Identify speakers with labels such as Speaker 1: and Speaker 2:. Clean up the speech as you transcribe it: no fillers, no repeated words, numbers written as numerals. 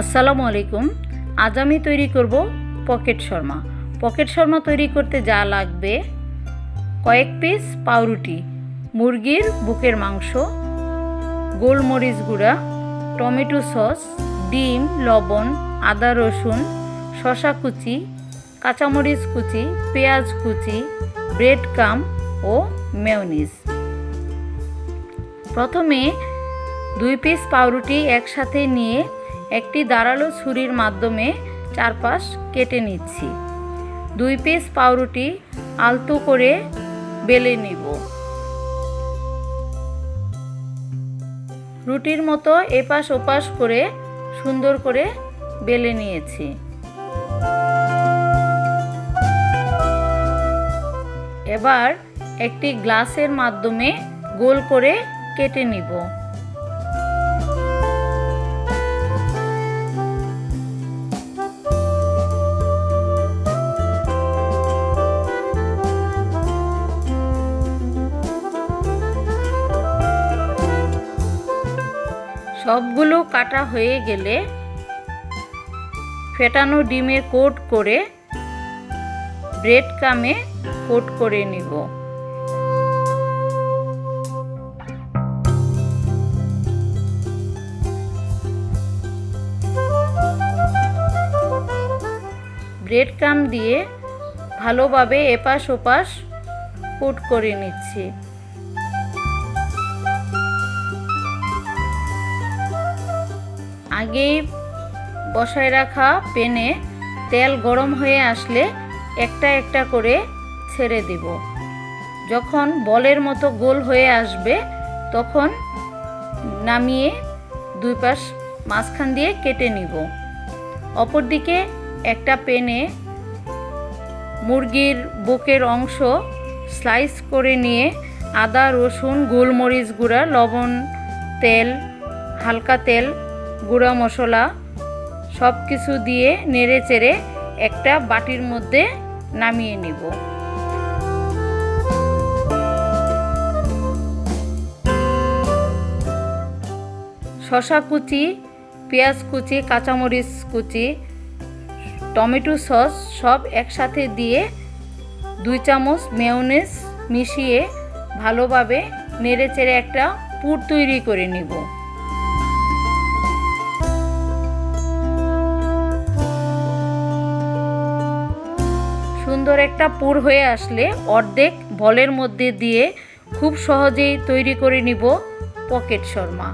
Speaker 1: আসসালামু আলাইকুম। আজ আমি তৈরি করব পকেট শর্মা। পকেট শর্মা তৈরি করতে যা লাগবে: কয়েক পিস পাউরুটি, মুরগির বুকের মাংস, গোলমরিচ গুঁড়া, টমেটো সস, ডিম, লবণ, আদা রসুন, শসা কুচি, কাঁচামরিচ কুচি, পেঁয়াজ কুচি, ব্রেড ক্রাম্ব ও মেয়োনিজ। প্রথমে 2 পিস পাউরুটি একসাথে নিয়ে একটি ধারালো ছুরির মাধ্যমে চারপাশ কেটে নিচ্ছি। 2 পিস পাউরুটি আলতো করে বেলে নিব। রুটির মতো এপাশ ওপাশ করে সুন্দর করে বেলে নিয়েছি। এবার একটি গ্লাসের মাধ্যমে গোল করে কেটে নিব। সবগুলো কাটা হয়ে গেলে ফেটানো ডিমে কোট করে ব্রেড ক্রাম্বে কোট করে নিব। ব্রেড ক্রাম্ব দিয়ে ভালোভাবে এপাশ ওপাশ কোট করে নিচ্ছি। আগেই বসায় রাখা প্যানে তেল গরম হয়ে আসলে একটা একটা করে ছেড়ে দেব। যখন বলের মতো গোল হয়ে আসবে তখন নামিয়ে 2 পাশ মাঝখান দিয়ে কেটে নিব। অপরদিকে একটা প্যানে মুরগির বুকের অংশ স্লাইস করে নিয়ে আদা রসুন, গোলমরিচ গুঁড়া, লবণ, তেল, হালকা তেল, গুঁড়া মশলা সব কিছু দিয়ে নেড়ে চেড়ে একটা বাটির মধ্যে নামিয়ে নিব। শসা কুচি, পেঁয়াজ কুচি, কাঁচামরিচ কুচি, টমেটো সস সব একসাথে দিয়ে 2 চামচ মেয়োনিজ মিশিয়ে ভালোভাবে নেড়ে চেড়ে একটা পুর তৈরি করে নিব। সুন্দর একটা পুর হয়ে আসলে অর্ধেক বলের মধ্যে দিয়ে খুব সহজেই তৈরি করে নিব পকেট শর্মা।